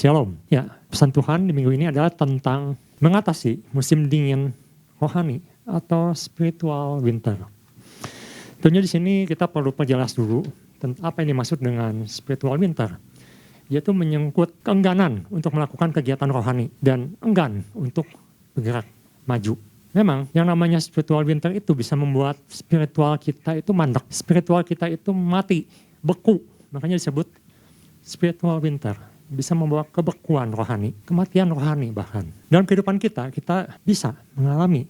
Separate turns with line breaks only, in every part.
Shalom. Ya, pesan Tuhan di minggu ini adalah tentang mengatasi musim dingin rohani atau spiritual winter. Tentunya di sini kita perlu perjelas dulu tentang apa yang dimaksud dengan spiritual winter. Yaitu menyangkut keengganan untuk melakukan kegiatan rohani dan enggan untuk bergerak maju. Memang yang namanya spiritual winter itu bisa membuat spiritual kita itu mandek, spiritual kita itu mati, beku. Makanya disebut spiritual winter. Bisa membawa kebekuan rohani, kematian rohani bahkan. Dalam kehidupan kita bisa mengalami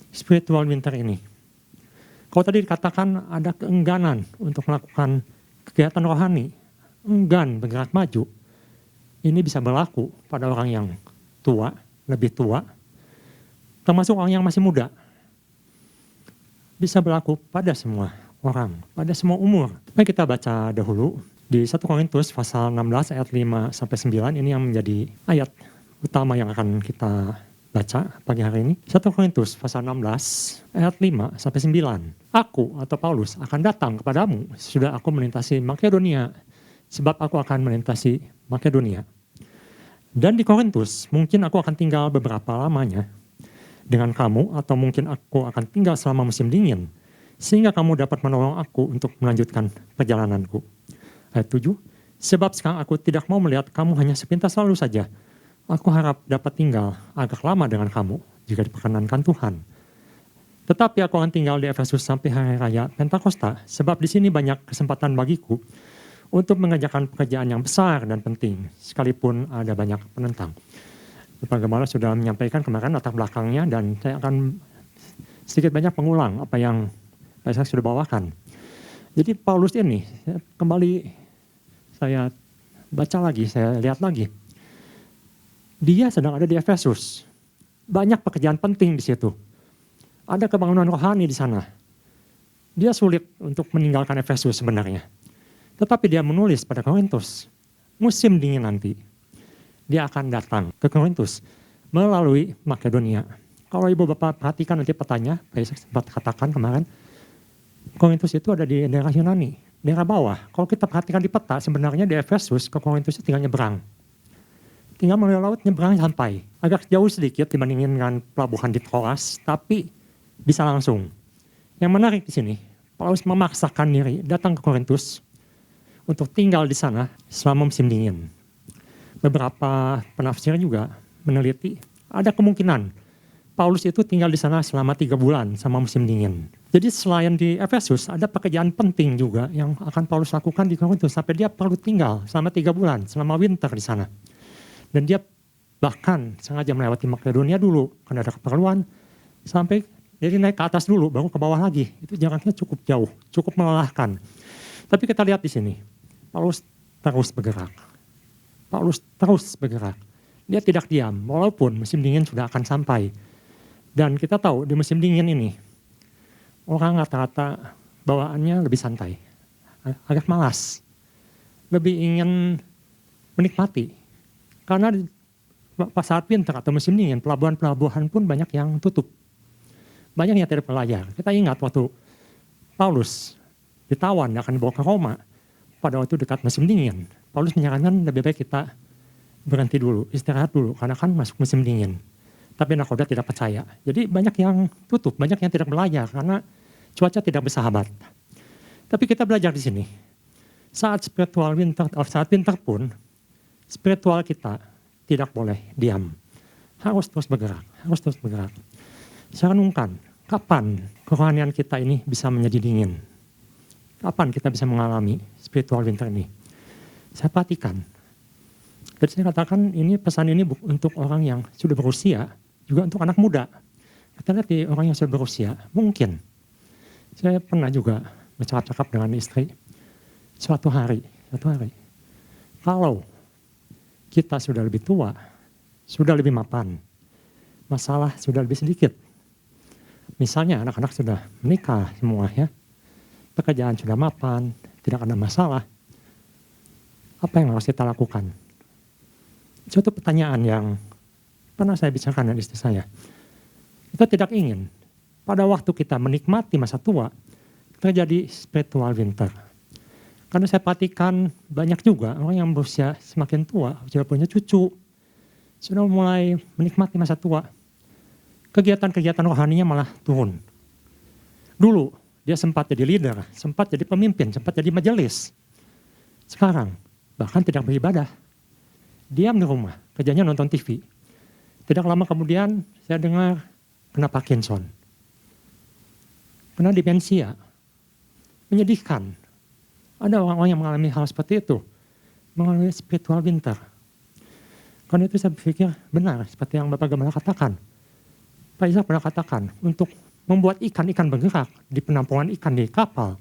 spiritual winter ini. Kalau tadi dikatakan ada keengganan untuk melakukan kegiatan rohani, enggan bergerak maju, ini bisa berlaku pada orang yang tua, lebih tua, termasuk orang yang masih muda. Bisa berlaku pada semua orang, pada semua umur. Mari kita baca dahulu di 1 Korintus pasal 16 ayat 5-9, ini yang menjadi ayat utama yang akan kita baca pagi hari ini. 1 Korintus pasal 16 ayat 5-9. Aku atau Paulus akan datang kepadamu sudah aku melintasi Makedonia, sebab aku akan melintasi Makedonia. Dan di Korintus mungkin aku akan tinggal beberapa lamanya dengan kamu, atau mungkin aku akan tinggal selama musim dingin, sehingga kamu dapat menolong aku untuk melanjutkan perjalananku. Ayat 7, sebab sekarang aku tidak mau melihat kamu hanya sepintas lalu saja. Aku harap dapat tinggal agak lama dengan kamu, jika diperkenankan Tuhan. Tetapi aku akan tinggal di Efesus sampai hari raya Pentakosta, sebab di sini banyak kesempatan bagiku untuk mengerjakan pekerjaan yang besar dan penting, sekalipun ada banyak penentang. Pak Gembala sudah menyampaikan kemarin latar belakangnya, dan saya akan sedikit banyak mengulang apa yang saya sudah bawakan. Jadi Paulus ini, saya baca lagi, saya lihat lagi. Dia sedang ada di Efesus. Banyak pekerjaan penting di situ. Ada kebangunan rohani di sana. Dia sulit untuk meninggalkan Efesus sebenarnya. Tetapi dia menulis pada Korintus, musim dingin nanti, dia akan datang ke Korintus melalui Makedonia. Kalau ibu bapak perhatikan nanti petanya, saya sempat katakan kemarin, Korintus itu ada di daerah Yunani, daerah bawah. Kalau kita perhatikan di peta, sebenarnya di Efesus ke Korintus itu tinggal nyebrang. Tinggal melalui laut nyebrang sampai. Agak jauh sedikit dibandingin dengan pelabuhan di Troas, tapi bisa langsung. Yang menarik di sini, Paulus memaksakan diri datang ke Korintus untuk tinggal di sana selama musim dingin. Beberapa penafsir juga meneliti ada kemungkinan Paulus itu tinggal di sana selama 3 bulan sama musim dingin. Jadi selain di Efesus ada pekerjaan penting juga yang akan Paulus lakukan di Korintus sampai dia perlu tinggal selama 3 bulan, selama winter di sana. Dan dia bahkan sengaja melewati Makedonia dulu karena ada keperluan, sampai jadi naik ke atas dulu baru ke bawah lagi. Itu jaraknya cukup jauh, cukup melelahkan. Tapi kita lihat di sini, Paulus terus bergerak. Paulus terus bergerak. Dia tidak diam walaupun musim dingin sudah akan sampai. Dan kita tahu di musim dingin ini, orang rata-rata bawaannya lebih santai, agak malas, lebih ingin menikmati. Karena pas saat winter atau musim dingin, pelabuhan-pelabuhan pun banyak yang tutup. Banyak yang tidak berlayar. Kita ingat waktu Paulus ditawan akan dibawa ke Roma, pada waktu dekat musim dingin, Paulus menyarankan lebih baik kita berhenti dulu, istirahat dulu, karena kan masuk musim dingin. Tapi nakoda tidak percaya. Jadi banyak yang tutup, banyak yang tidak berlayar karena cuaca tidak bersahabat. Tapi kita belajar di sini. Saat winter pun, spiritual kita tidak boleh diam. Harus terus bergerak, harus terus bergerak. Saya renungkan, kapan kerohanian kita ini bisa menjadi dingin? Kapan kita bisa mengalami spiritual winter ini? Saya perhatikan. Jadi saya katakan pesan ini untuk orang yang sudah berusia, juga untuk anak muda. Kita lihat di orang yang sudah berusia, mungkin. Saya pernah juga bercakap-cakap dengan istri. Suatu hari, kalau kita sudah lebih tua, sudah lebih mapan, masalah sudah lebih sedikit. Misalnya anak-anak sudah menikah semua ya, pekerjaan sudah mapan, tidak ada masalah. Apa yang harus kita lakukan? Suatu pertanyaan yang pernah saya bicarakan dengan istri saya. Kita tidak ingin pada waktu kita menikmati masa tua terjadi spiritual winter. Karena saya perhatikan banyak juga orang yang berusia semakin tua, sudah punya cucu, sudah mulai menikmati masa tua. Kegiatan-kegiatan rohaninya malah turun. Dulu dia sempat jadi leader, sempat jadi pemimpin, sempat jadi majelis. Sekarang bahkan tidak beribadah. Diam di rumah, kerjanya nonton TV. Tidak lama kemudian saya dengar kena Parkinson. Kena demensia. Menyedihkan. Ada orang-orang yang mengalami hal seperti itu. Mengalami spiritual winter. Karena itu saya berpikir benar seperti yang Bapak Gembala katakan. Pak Isa pernah katakan untuk membuat ikan-ikan bergerak di penampungan ikan di kapal.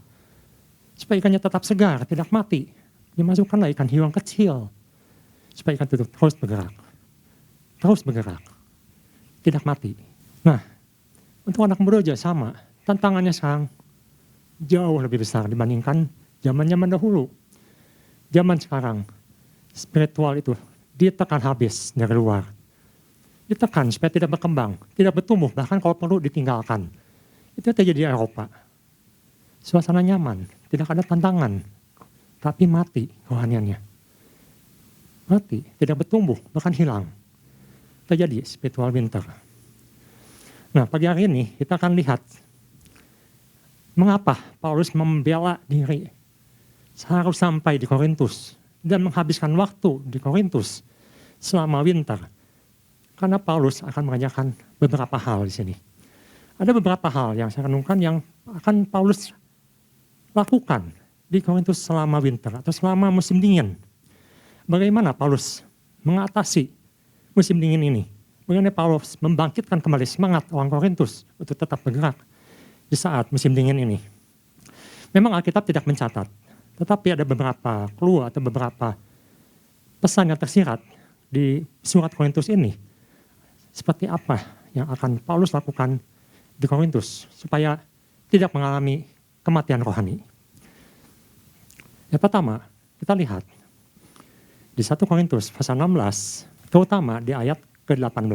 Supaya ikannya tetap segar, tidak mati. Dimasukkanlah ikan hiu yang kecil. Supaya ikan itu terus bergerak. Terus bergerak. Tidak mati. Nah, untuk anak muda juga sama. Tantangannya sekarang jauh lebih besar dibandingkan zaman-zaman dahulu. Zaman sekarang, spiritual itu ditekan habis dari luar. Ditekan supaya tidak berkembang, tidak bertumbuh, bahkan kalau perlu ditinggalkan. Itu terjadi di Eropa. Suasana nyaman, tidak ada tantangan, tapi mati rohaniannya. Mati, tidak bertumbuh, bahkan hilang. Terjadi spiritual winter. Nah, pagi hari ini kita akan lihat mengapa Paulus membela diri harus sampai di Korintus dan menghabiskan waktu di Korintus selama winter. Karena Paulus akan mengajarkan beberapa hal di sini. Ada beberapa hal yang saya renungkan yang akan Paulus lakukan di Korintus selama winter atau selama musim dingin. Bagaimana Paulus mengatasi musim dingin ini? Bagaimana Paulus membangkitkan kembali semangat orang Korintus untuk tetap bergerak di saat musim dingin ini. Memang Alkitab tidak mencatat, tetapi ada beberapa clue atau beberapa pesan yang tersirat di surat Korintus ini. Seperti apa yang akan Paulus lakukan di Korintus supaya tidak mengalami kematian rohani. Yang pertama, kita lihat di 1 Korintus pasal 16, terutama di ayat ke-18.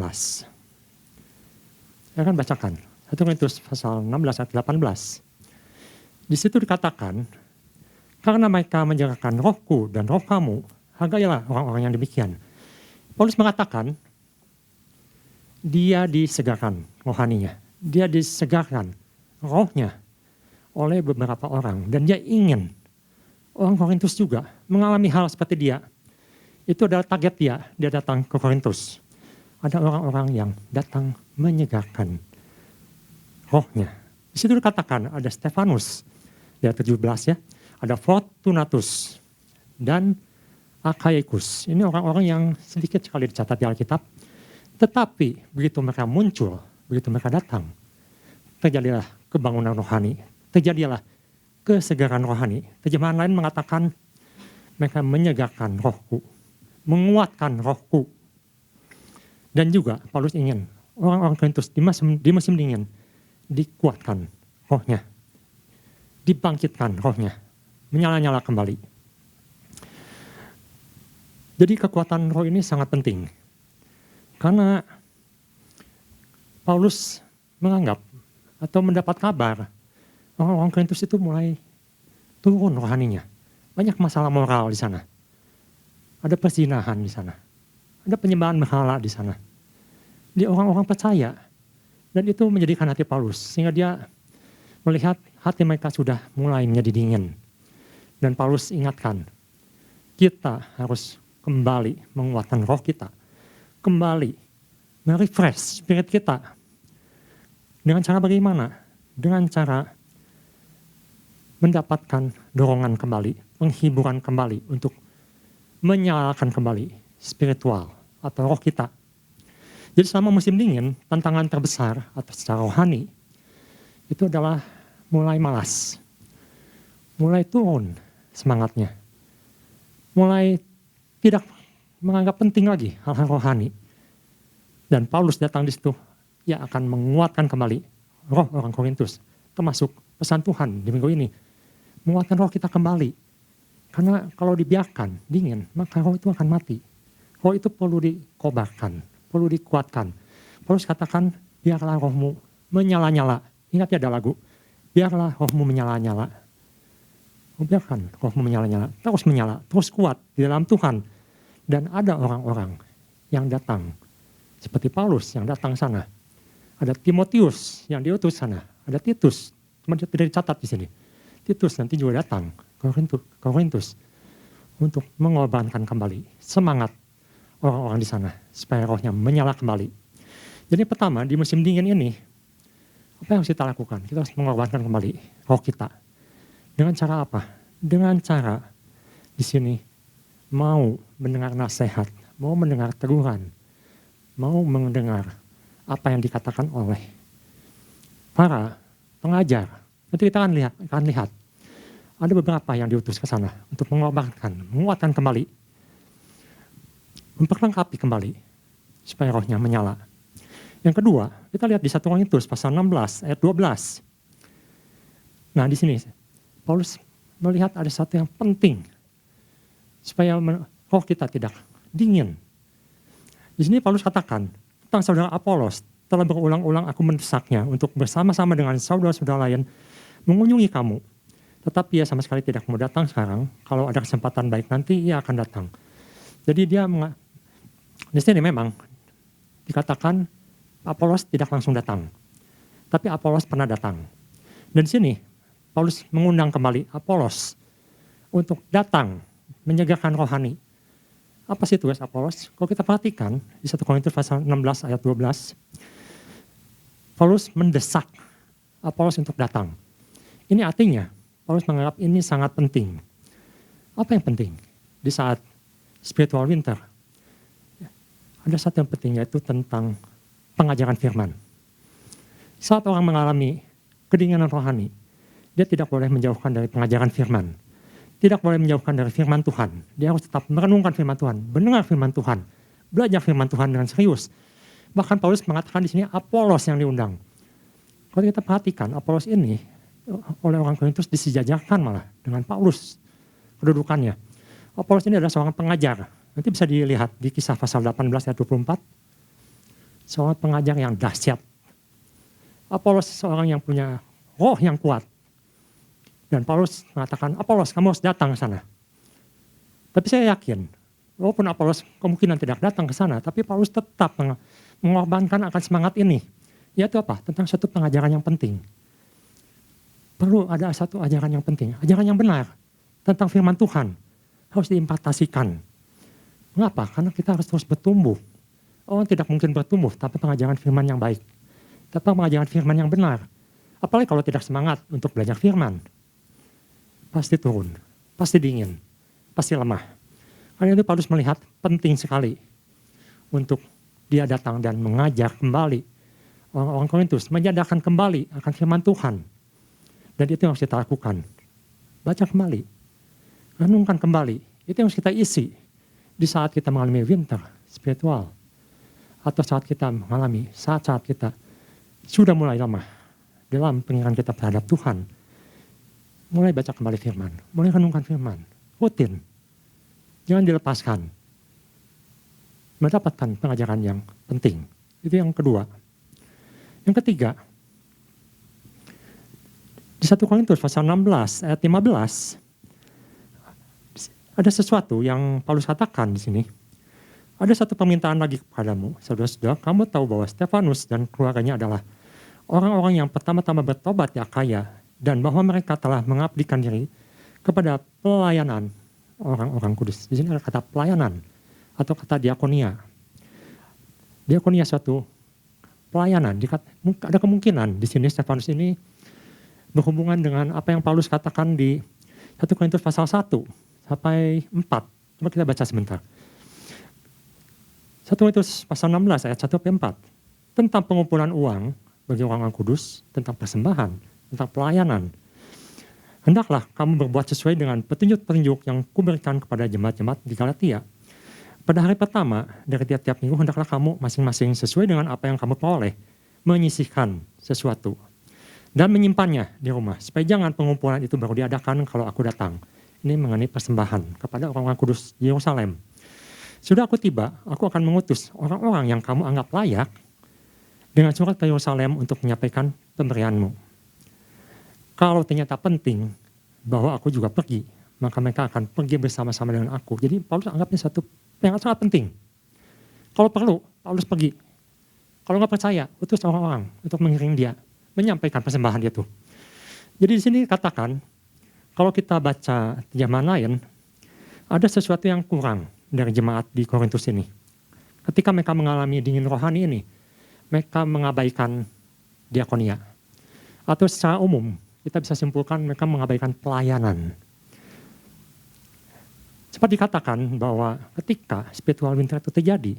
Saya akan bacakan 1 Korintus pasal 16 ayat 18. Di situ dikatakan, karena mereka menjagakan rohku dan roh kamu, hargailah orang-orang yang demikian. Paulus mengatakan, dia disegarkan rohaninya, dia disegarkan rohnya oleh beberapa orang. Dan dia ingin orang Korintus juga mengalami hal seperti dia. Itu adalah target dia datang ke Korintus. Ada orang-orang yang datang menyegarkan rohnya. Di situ dikatakan ada Stefanus, di ayat 17 ya, ada Fortunatus dan Achaicus. Ini orang-orang yang sedikit sekali dicatat di Alkitab. Tetapi begitu mereka muncul, begitu mereka datang, terjadilah kebangunan rohani, terjadilah kesegaran rohani. Terjemahan lain mengatakan mereka menyegarkan rohku, menguatkan rohku. Dan juga Paulus ingin orang-orang Korintus di musim dingin dikuatkan rohnya, dibangkitkan rohnya, menyala-nyala kembali. Jadi kekuatan roh ini sangat penting. Karena Paulus menganggap atau mendapat kabar orang-orang Korintus itu mulai turun rohaninya. Banyak masalah moral di sana. Ada perzinahan di sana. Ada penyembahan berhala di sana. Di orang-orang percaya. Dan itu menjadikan hati Paulus. Sehingga dia melihat hati mereka sudah mulai menjadi dingin. Dan Paulus ingatkan, kita harus kembali menguatkan roh kita. Kembali merefresh spirit kita. Dengan cara bagaimana? Dengan cara mendapatkan dorongan kembali, penghiburan kembali untuk menyalakan kembali spiritual atau roh kita. Jadi selama musim dingin, tantangan terbesar atau secara rohani itu adalah mulai malas, mulai turun semangatnya, mulai tidak menganggap penting lagi hal-hal rohani. Dan Paulus datang di situ, ia akan menguatkan kembali roh orang Korintus, termasuk pesan Tuhan di minggu ini, menguatkan roh kita kembali. Karena kalau dibiarkan dingin, maka roh itu akan mati. Roh itu perlu dikobarkan, perlu dikuatkan. Paulus katakan, biarlah rohmu menyala-nyala. Ingat ya ada lagu, biarlah rohmu menyala-nyala. Biarkan rohmu menyala-nyala, terus kuat di dalam Tuhan. Dan ada orang-orang yang datang, seperti Paulus yang datang sana. Ada Timotius yang diutus sana, ada Titus, cuma tidak dicatat di sini. Titus nanti juga datang ke Korintus untuk mengorbankan kembali semangat orang-orang di sana supaya rohnya menyala kembali. Jadi pertama di musim dingin ini, apa yang harus kita lakukan? Kita harus mengorbankan kembali roh kita. Dengan cara apa? Dengan cara di sini mau mendengar nasihat, mau mendengar teguran, mau mendengar apa yang dikatakan oleh para pengajar. Nanti kita akan lihat ada beberapa yang diutus ke sana untuk mengorbankan, menguatkan kembali, memperlengkapi kembali supaya rohnya menyala. Yang kedua, kita lihat di 1 Korintus pasal 16 ayat 12. Nah, di sini Paulus melihat ada satu yang penting supaya roh kita tidak dingin. Di sini Paulus katakan tentang saudara Apolos, telah berulang-ulang aku mendesaknya untuk bersama-sama dengan saudara-saudara lain mengunjungi kamu. Tetapi ia sama sekali tidak mau datang sekarang. Kalau ada kesempatan baik nanti ia akan datang. Jadi di sini memang dikatakan Apolos tidak langsung datang. Tapi Apolos pernah datang. Dan di sini Paulus mengundang kembali Apolos untuk datang menyegarkan rohani. Apa sih tugas Apolos? Kalau kita perhatikan di 1 Korintus pasal 16 ayat 12, Paulus mendesak Apolos untuk datang. Ini artinya Paulus menganggap ini sangat penting. Apa yang penting di saat spiritual winter? Ada satu yang penting, yaitu tentang pengajaran firman. Saat orang mengalami kedinginan rohani, dia tidak boleh menjauhkan dari pengajaran firman. Tidak boleh menjauhkan dari firman Tuhan. Dia harus tetap merenungkan firman Tuhan, mendengar firman Tuhan, belajar firman Tuhan dengan serius. Bahkan Paulus mengatakan di sini Apolos yang diundang. Kalau kita perhatikan, Apolos ini oleh orang Korintus disejajarkan malah dengan Paulus kedudukannya. Apolos ini adalah seorang pengajar. Nanti bisa dilihat di Kisah pasal 18 ayat 24. Seorang pengajar yang dahsyat. Apolos seorang yang punya roh yang kuat. Dan Paulus mengatakan, Apolos kamu harus datang ke sana. Tapi saya yakin, walaupun Apolos kemungkinan tidak datang ke sana, tapi Paulus tetap mengorbankan akan semangat ini. Yaitu apa? Tentang suatu pengajaran yang penting. Perlu ada satu ajaran yang penting, ajaran yang benar tentang firman Tuhan. Harus diimpartasikan. Mengapa? Karena kita harus terus bertumbuh. Orang tidak mungkin bertumbuh tanpa pengajaran firman yang baik. Tanpa pengajaran firman yang benar. Apalagi kalau tidak semangat untuk belajar firman. Pasti turun, pasti dingin, pasti lemah. Karena itu Paulus melihat penting sekali untuk dia datang dan mengajar kembali orang-orang Korintus, menyadarkan kembali akan firman Tuhan. Dan itu yang harus kita lakukan. Baca kembali, renungkan kembali. Itu yang harus kita isi di saat kita mengalami winter spiritual. Atau saat kita mengalami, saat-saat kita sudah mulai lemah dalam pengiran kita terhadap Tuhan. Mulai baca kembali firman, mulai renungkan firman, rutin. Jangan dilepaskan. Mendapatkan pengajaran yang penting. Itu yang kedua. Yang ketiga, di 1 Korintus pasal 16 ayat 15, ada sesuatu yang Paulus katakan di sini. Ada satu permintaan lagi kepadamu, saudara-saudara, kamu tahu bahwa Stefanus dan keluarganya adalah orang-orang yang pertama-tama bertobat di Akaya, dan bahwa mereka telah mengabdikan diri kepada pelayanan orang-orang kudus. Di sini ada kata pelayanan atau kata diakonia. Diakonia suatu pelayanan. Ada kemungkinan di sini Stefanus ini berhubungan dengan apa yang Paulus katakan di 1 Korintus pasal 1 sampai 4. Coba kita baca sebentar. 1 Korintus pasal 16 ayat 1 sampai 4. Tentang pengumpulan uang bagi orang-orang kudus, tentang persembahan, tentang pelayanan. Hendaklah kamu berbuat sesuai dengan petunjuk-petunjuk yang kuberikan kepada jemaat-jemaat di Galatia. Pada hari pertama dari tiap-tiap minggu, hendaklah kamu masing-masing sesuai dengan apa yang kamu peroleh, menyisihkan sesuatu dan menyimpannya di rumah, supaya jangan pengumpulan itu baru diadakan kalau aku datang. Ini mengenai persembahan kepada orang-orang kudus di Yerusalem. Sudah aku tiba, aku akan mengutus orang-orang yang kamu anggap layak dengan surat ke Yerusalem untuk menyampaikan pemberianmu. Kalau ternyata penting bahwa aku juga pergi, maka mereka akan pergi bersama-sama dengan aku. Jadi Paulus anggapnya satu yang sangat penting. Kalau perlu, Paulus pergi. Kalau nggak percaya, utus orang-orang untuk mengiring dia, menyampaikan persembahan dia tuh. Jadi di sini katakan, kalau kita baca zaman lain, ada sesuatu yang kurang dari jemaat di Korintus ini. Ketika mereka mengalami dingin rohani ini, mereka mengabaikan diakonia. Atau secara umum, kita bisa simpulkan mereka mengabaikan pelayanan. Cepat dikatakan bahwa ketika spiritual winter itu terjadi,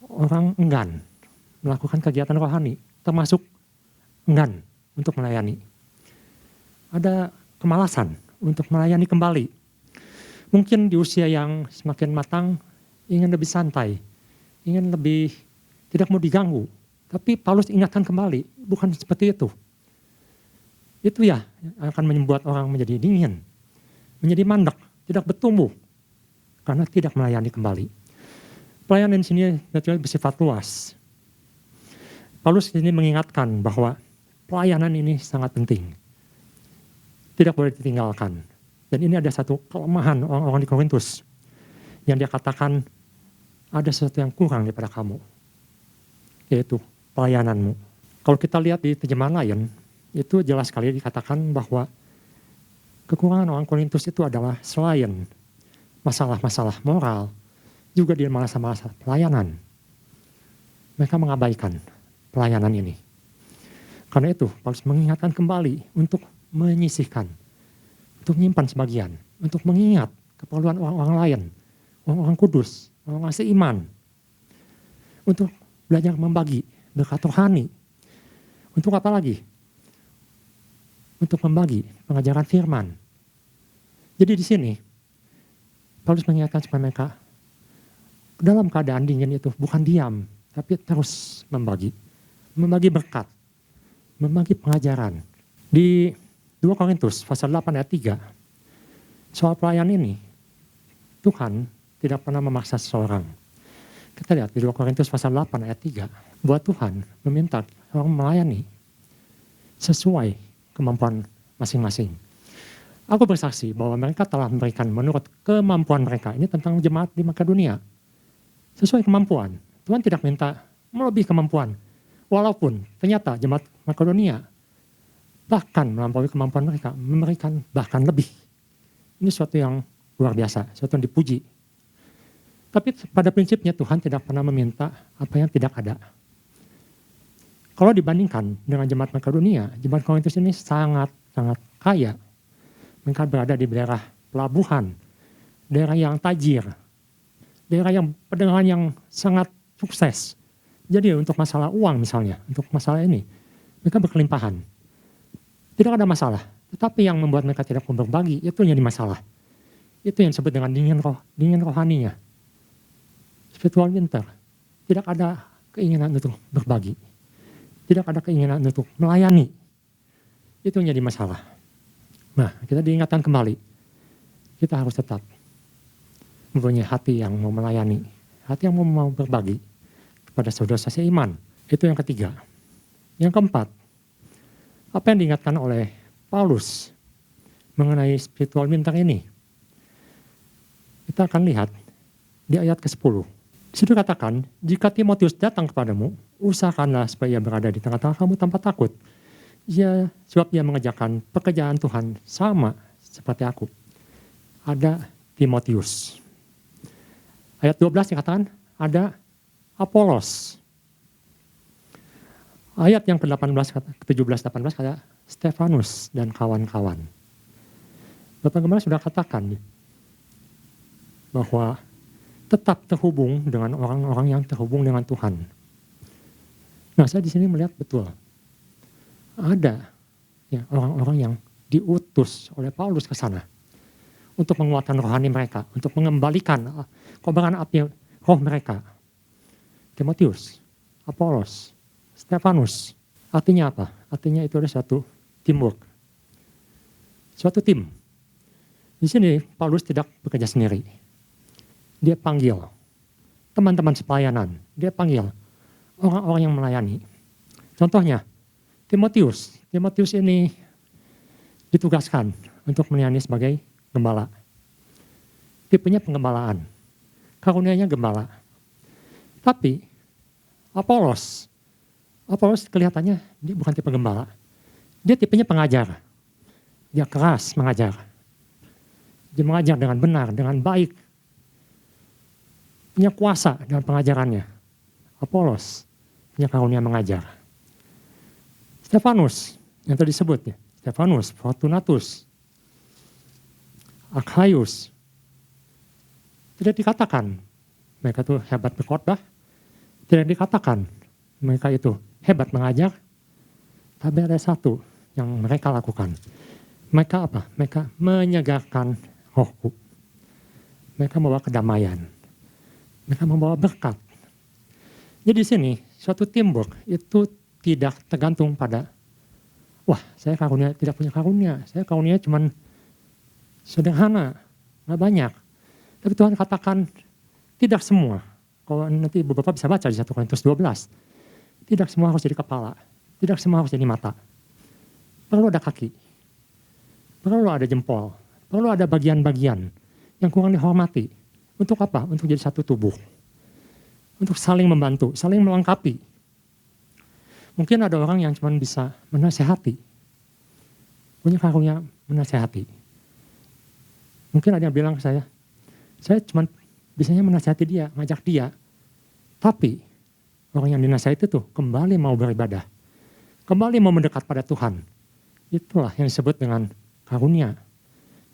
orang enggan melakukan kegiatan rohani, termasuk enggan untuk melayani. Ada kemalasan untuk melayani kembali. Mungkin di usia yang semakin matang, ingin lebih santai, ingin lebih tidak mau diganggu. Tapi Paulus ingatkan kembali, bukan seperti itu. Itu ya yang akan membuat orang menjadi dingin, menjadi mandek, tidak bertumbuh, karena tidak melayani kembali. Pelayanan di sini bersifat luas. Paulus ini mengingatkan bahwa pelayanan ini sangat penting, tidak boleh ditinggalkan. Dan ini ada satu kelemahan orang-orang di Korintus, yang dia katakan ada sesuatu yang kurang daripada kamu, yaitu pelayananmu. Kalau kita lihat di terjemahan lain, itu jelas sekali dikatakan bahwa kekurangan orang Korintus itu adalah selain masalah-masalah moral, juga dia masalah-masalah pelayanan. Mereka mengabaikan pelayanan ini. Karena itu, Paulus mengingatkan kembali untuk menyisihkan, untuk menyimpan sebagian, untuk mengingat keperluan orang-orang lain, orang-orang kudus, orang-orang seiman, untuk belajar membagi berkat rohani. Untuk apa lagi? Untuk membagi pengajaran firman. Jadi di sini, Paulus mengingatkan supaya mereka dalam keadaan dingin itu bukan diam, tapi terus membagi. Membagi berkat, membagi pengajaran. Di 2 Korintus pasal 8 ayat 3, soal pelayan ini, Tuhan tidak pernah memaksa seseorang. Kita lihat di 2 Korintus pasal 8 ayat 3, bahwa Tuhan meminta orang melayani sesuai kemampuan masing-masing. Aku bersaksi bahwa mereka telah memberikan menurut kemampuan mereka. Ini tentang jemaat di Makedonia. Sesuai kemampuan. Tuhan tidak minta melebihi kemampuan. Walaupun ternyata jemaat Makedonia bahkan melampaui kemampuan mereka, memberikan bahkan lebih. Ini sesuatu yang luar biasa, sesuatu yang dipuji. Tapi pada prinsipnya Tuhan tidak pernah meminta apa yang tidak ada. Kalau dibandingkan dengan jemaat Makedonia, jemaat Korintus ini sangat kaya. Mereka berada di daerah pelabuhan, daerah yang tajir, daerah yang perdagangan yang sangat sukses. Jadi untuk masalah uang misalnya, untuk masalah ini, mereka berkelimpahan. Tidak ada masalah, tetapi yang membuat mereka tidak mau berbagi, itu yang jadi masalah. Itu yang disebut dengan dingin rohaninya. Spiritual winter, tidak ada keinginan untuk berbagi. Tidak ada keinginan untuk melayani. Itu yang jadi masalah. Nah, kita diingatkan kembali, kita harus tetap mempunyai hati yang mau melayani, hati yang mau berbagi kepada saudara seiman. Itu yang ketiga. Yang keempat, apa yang diingatkan oleh Paulus mengenai spiritual winter ini? Kita akan lihat di ayat ke-10. Di situ katakan, jika Timotius datang kepadamu, usahakanlah supaya ia berada di tengah-tengah kamu tanpa takut. Sebab ia mengerjakan pekerjaan Tuhan sama seperti aku. Ada Timotius. Ayat 12 dikatakan ada Apolos. Ayat yang ke-18, ke-17-18 kata Stefanus dan kawan-kawan. Bapak Gembala sudah katakan bahwa tetap terhubung dengan orang-orang yang terhubung dengan Tuhan. Nah, saya di sini melihat betul. Ada ya, orang-orang yang diutus oleh Paulus ke sana untuk menguatkan rohani mereka, untuk mengembalikan kobaran api roh mereka. Timotius, Apolos, Stefanus. Artinya apa? Artinya itu ada suatu teamwork. Suatu tim. Di sini Paulus tidak bekerja sendiri. Dia panggil teman-teman sepelayanan. Dia panggil orang-orang yang melayani. Contohnya, Timotius ini ditugaskan untuk melayani sebagai gembala. Tipenya penggembalaan. Karunianya gembala. Tapi Apolos kelihatannya dia bukan tipe gembala. Dia tipenya pengajar. Dia keras mengajar. Dia mengajar dengan benar, dengan baik. Punya kuasa dalam pengajarannya. Apolos punya karunia mengajar. Stefanus yang tadi disebut ya. Stefanus, Fortunatus, Akhaius. Tidak dikatakan mereka itu hebat berkhotbah. Tidak dikatakan mereka itu hebat mengajar. Tapi ada satu yang mereka lakukan. Mereka apa? Mereka menyegarkan rohku. Mereka membawa kedamaian. Mereka membawa berkat. Jadi di sini suatu teamwork itu tidak tergantung pada, wah saya karunia tidak punya karunia. Saya karunia cuman sederhana, nggak banyak. Tapi Tuhan katakan tidak semua. Kalau nanti Bapak bisa baca di 1 Korintus 12. Tidak semua harus jadi kepala. Tidak semua harus jadi mata. Perlu ada kaki. Perlu ada jempol. Perlu ada bagian-bagian yang kurang dihormati. Untuk apa? Untuk jadi satu tubuh. Untuk saling membantu, saling melengkapi. Mungkin ada orang yang cuma bisa menasehati. Punya karunia menasehati. Mungkin ada yang bilang ke saya cuma bisanya menasihati dia, ngajak dia. Tapi orang yang dinasihati itu kembali mau beribadah. Kembali mau mendekat pada Tuhan. Itulah yang disebut dengan karunia.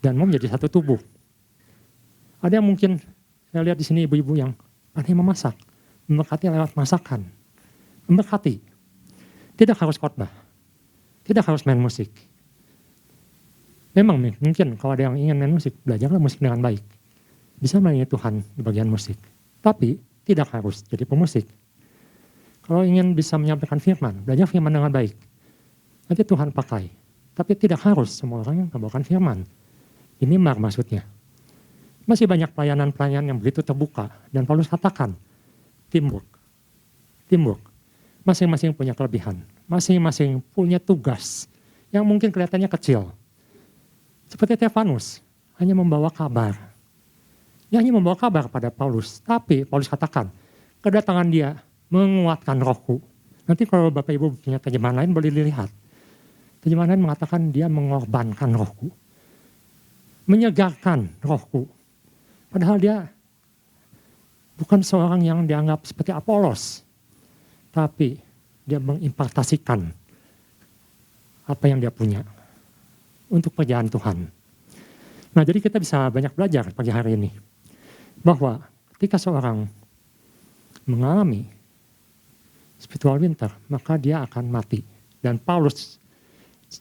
Dan mau menjadi satu tubuh. Ada yang mungkin, saya lihat di sini ibu-ibu yang pandai memasak. Memberkati lewat masakan. Memberkati. Tidak harus khotbah. Tidak harus main musik. Memang mungkin kalau ada yang ingin main musik, belajarlah musik dengan baik. Bisa melayani Tuhan di bagian musik. Tapi tidak harus jadi pemusik. Kalau ingin bisa menyampaikan firman, belajar firman dengan baik. Nanti Tuhan pakai. Tapi tidak harus semua orang yang membawakan firman. Ini maksudnya. Masih banyak pelayanan-pelayanan yang begitu terbuka. Dan Paulus katakan, teamwork. Masing-masing punya kelebihan. Masing-masing punya tugas. Yang mungkin kelihatannya kecil. Seperti Stefanus, hanya membawa kabar. Dia hanya membawa kabar pada Paulus. Tapi Paulus katakan, kedatangan dia menguatkan rohku. Nanti kalau Bapak Ibu punya terjemahan lain boleh dilihat. Terjemahan lain mengatakan dia mengorbankan rohku. Menyegarkan rohku. Padahal dia bukan seorang yang dianggap seperti Apolos. Tapi dia mengimpartasikan apa yang dia punya untuk pekerjaan Tuhan. Nah, jadi kita bisa banyak belajar pagi hari ini. Bahwa ketika seorang mengalami spiritual winter, maka dia akan mati. Dan Paulus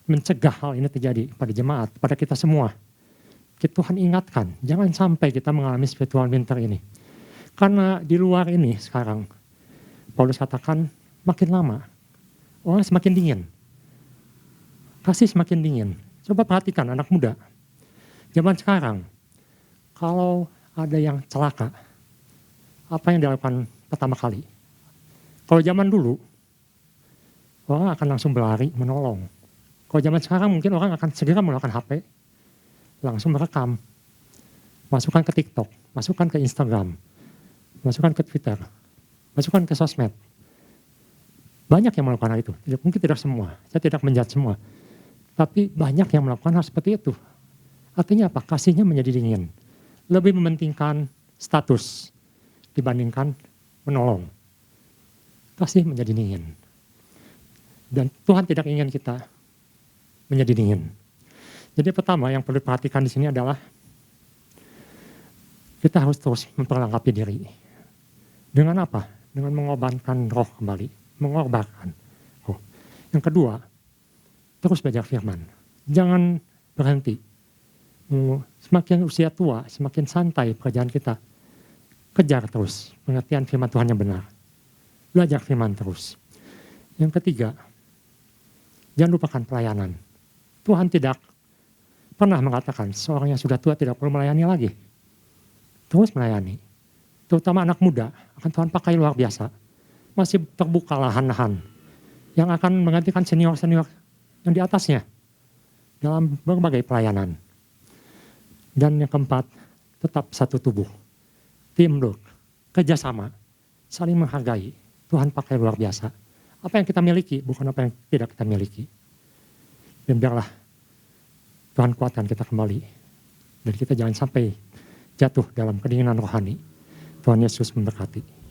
mencegah hal ini terjadi pada jemaat, pada kita semua. Tuhan ingatkan, jangan sampai kita mengalami spiritual winter ini. Karena di luar ini sekarang, Paulus katakan makin lama, orang semakin dingin. Kasih semakin dingin. Coba perhatikan anak muda. Zaman sekarang, kalau ada yang celaka, apa yang dilakukan pertama kali? Kalau zaman dulu, orang akan langsung berlari menolong. Kalau zaman sekarang mungkin orang akan segera melakukan HP, langsung merekam, masukkan ke TikTok, masukkan ke Instagram, masukkan ke Twitter, masukkan ke sosmed. Banyak yang melakukan hal itu, mungkin tidak semua, saya tidak menjudge semua. Tapi banyak yang melakukan hal seperti itu. Artinya apa? Kasihnya menjadi dingin. Lebih mementingkan status dibandingkan menolong. Kasih menjadi dingin. Dan Tuhan tidak ingin kita menjadi dingin. Jadi pertama yang perlu diperhatikan di sini adalah kita harus terus memperlengkapi diri. Dengan apa? Dengan mengorbankan roh kembali. Mengorbankan roh. Yang kedua, terus belajar firman. Jangan berhenti. Semakin usia tua, semakin santai pekerjaan kita. Kejar terus pengertian firman Tuhan yang benar. Belajar firman terus. Yang ketiga, jangan lupakan pelayanan. Tuhan tidak pernah mengatakan seorang yang sudah tua tidak perlu melayani lagi. Terus melayani. Terutama anak muda akan Tuhan pakai luar biasa. Masih terbuka lahan-lahan yang akan menggantikan senior-senior yang di atasnya dalam berbagai pelayanan. Dan yang keempat, tetap satu tubuh. Teamwork, kerjasama, saling menghargai. Tuhan pakai luar biasa. Apa yang kita miliki, bukan apa yang tidak kita miliki. Dan biarlah Tuhan kuatkan kita kembali. Dan kita jangan sampai jatuh dalam kedinginan rohani. Tuhan Yesus memberkati.